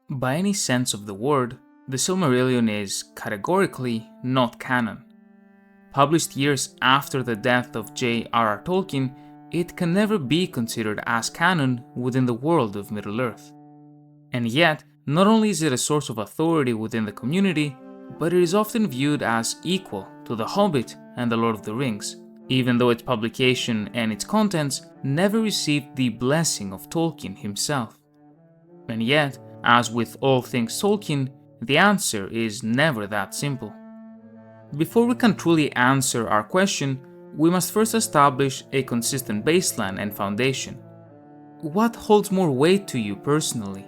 By any sense of the word, the Silmarillion is categorically not canon. Published years after the death of j.r.r. Tolkien, it can never be considered as canon within the world of Middle-earth. And yet, not only is it a source of authority within the community, but it is often viewed as equal to The Hobbit and The Lord of the Rings, even though its publication and its contents never received the blessing of Tolkien himself. And yet, as with all things Tolkien, the answer is never that simple. Before we can truly answer our question, we must first establish a consistent baseline and foundation. What holds more weight to you personally?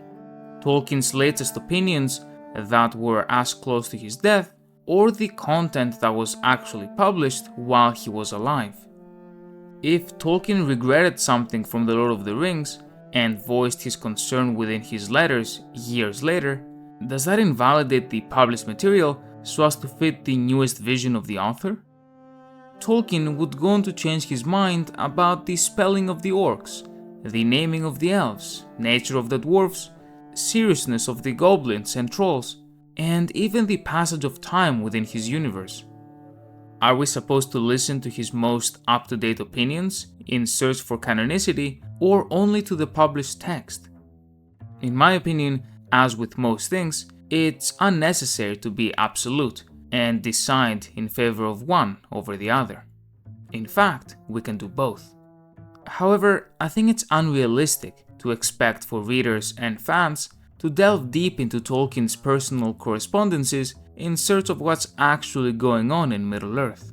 Tolkien's latest opinions that were as close to his death, or the content that was actually published while he was alive? If Tolkien regretted something from The Lord of the Rings and voiced his concern within his letters years later, does that invalidate the published material so as to fit the newest vision of the author? Tolkien would go on to change his mind about the spelling of the orcs, the naming of the elves, nature of the dwarves, seriousness of the goblins and trolls, and even the passage of time within his universe. Are we supposed to listen to his most up-to-date opinions in search for canonicity, or only to the published text? In my opinion, as with most things, it's unnecessary to be absolute and decide in favor of one over the other. In fact, we can do both. However, I think it's unrealistic to expect for readers and fans to delve deep into Tolkien's personal correspondences in search of what's actually going on in Middle-earth.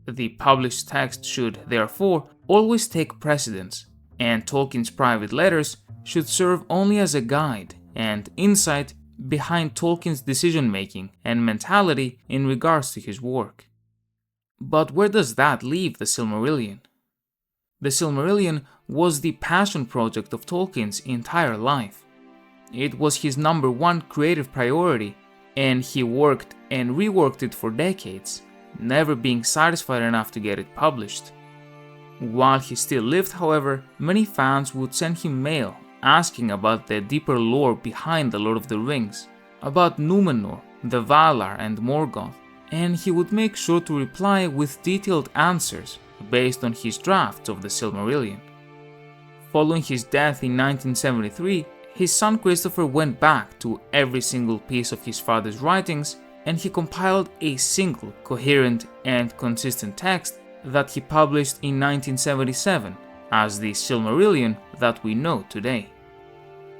The published text should, therefore, always take precedence, and Tolkien's private letters should serve only as a guide and insight behind Tolkien's decision-making and mentality in regards to his work. But where does that leave the Silmarillion? The Silmarillion was the passion project of Tolkien's entire life. It was his #1 creative priority, and he worked and reworked it for decades, never being satisfied enough to get it published. While he still lived, however, many fans would send him mail asking about the deeper lore behind The Lord of the Rings, about Númenor, the Valar and Morgoth, and he would make sure to reply with detailed answers based on his drafts of the Silmarillion. Following his death in 1973, his son Christopher went back to every single piece of his father's writings, and he compiled a single, coherent and consistent text that he published in 1977 as the Silmarillion that we know today.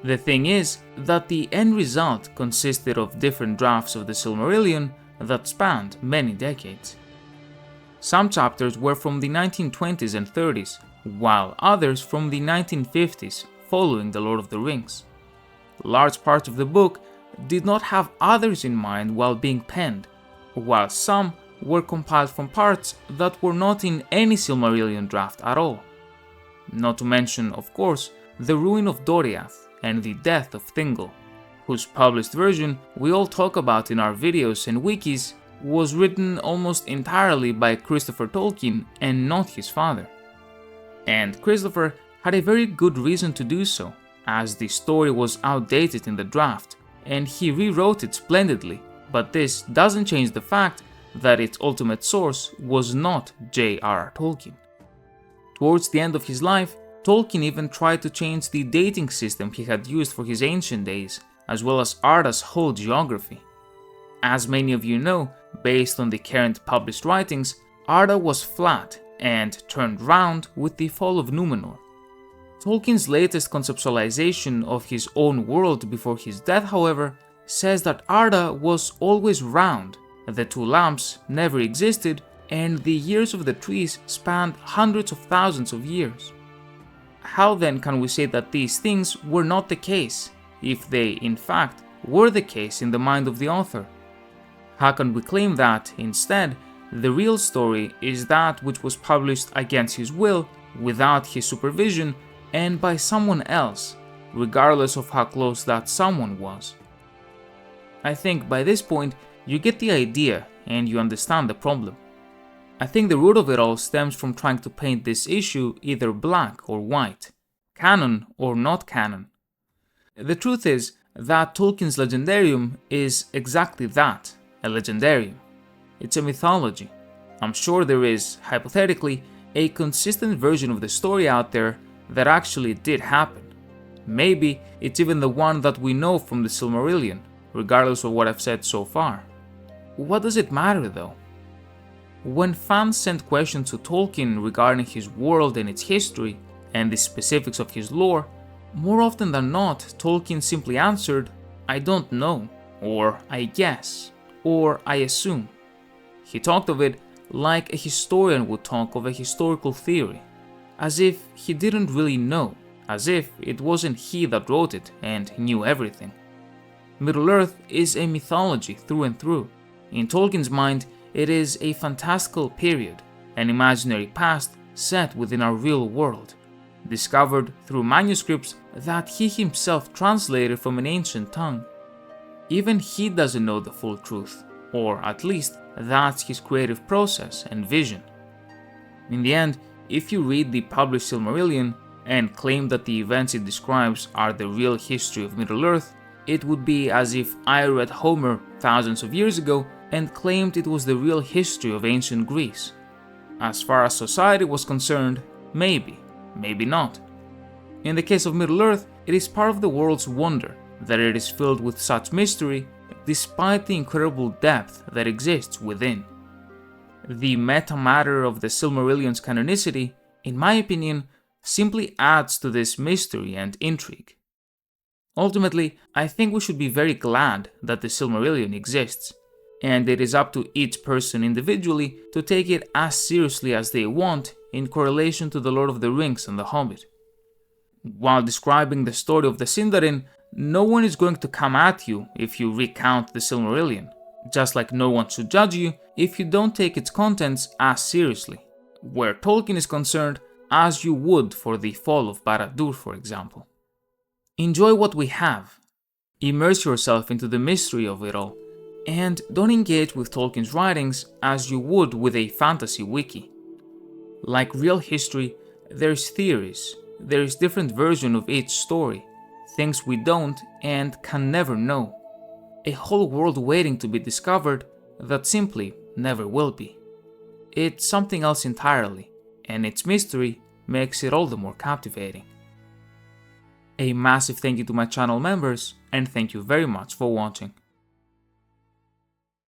The thing is that the end result consisted of different drafts of the Silmarillion that spanned many decades. Some chapters were from the 1920s and 30s, while others from the 1950s following The Lord of the Rings. Large parts of the book did not have others in mind while being penned, while some were compiled from parts that were not in any Silmarillion draft at all. Not to mention, of course, the ruin of Doriath and the death of Thingol, whose published version we all talk about in our videos and wikis was written almost entirely by Christopher Tolkien and not his father. And Christopher had a very good reason to do so, as the story was outdated in the draft, and he rewrote it splendidly, but this doesn't change the fact that its ultimate source was not j.r.r. Tolkien. Towards the end of his life, Tolkien even tried to change the dating system he had used for his ancient days, as well as Arda's whole geography. As many of you know, based on the current published writings, Arda was flat and turned round with the fall of Númenor. Tolkien's latest conceptualization of his own world before his death, however, says that Arda was always round, the two lamps never existed, and the years of the trees spanned hundreds of thousands of years. How then can we say that these things were not the case, if they, in fact, were the case in the mind of the author? How can we claim that, instead, the real story is that which was published against his will, without his supervision, and by someone else, regardless of how close that someone was? I think by this point, you get the idea and you understand the problem. I think the root of it all stems from trying to paint this issue either black or white, canon or not canon. The truth is that Tolkien's legendarium is exactly that, a legendarium. It's a mythology. I'm sure there is, hypothetically, a consistent version of the story out there that actually did happen. Maybe it's even the one that we know from the Silmarillion, regardless of what I've said so far. What does it matter though? When fans sent questions to Tolkien regarding his world and its history, and the specifics of his lore, more often than not, Tolkien simply answered, "I don't know," or "I guess," or "I assume." He talked of it like a historian would talk of a historical theory, as if he didn't really know, as if it wasn't he that wrote it and knew everything. Middle-earth is a mythology through and through. In Tolkien's mind, it is a fantastical period, an imaginary past set within our real world, discovered through manuscripts that he himself translated from an ancient tongue. Even he doesn't know the full truth, or at least that's his creative process and vision. In the end, if you read the published Silmarillion and claim that the events it describes are the real history of Middle-earth, it would be as if I read Homer thousands of years ago and claimed it was the real history of ancient Greece. As far as society was concerned, maybe not. In the case of Middle-earth, it is part of the world's wonder that it is filled with such mystery despite the incredible depth that exists within. The meta-matter of the Silmarillion's canonicity, in my opinion, simply adds to this mystery and intrigue. Ultimately, I think we should be very glad that the Silmarillion exists, and it is up to each person individually to take it as seriously as they want in correlation to The Lord of the Rings and The Hobbit. While describing the story of the Sindarin, no one is going to come at you if you recount the Silmarillion, just like no one should judge you if you don't take its contents as seriously, where Tolkien is concerned, as you would for the fall of Barad-dûr, for example. Enjoy what we have, immerse yourself into the mystery of it all, and don't engage with Tolkien's writings as you would with a fantasy wiki. Like real history, there's theories, there's different versions of each story, things we don't and can never know, a whole world waiting to be discovered that simply never will be. It's something else entirely, and its mystery makes it all the more captivating. A massive thank you to my channel members, and thank you very much for watching.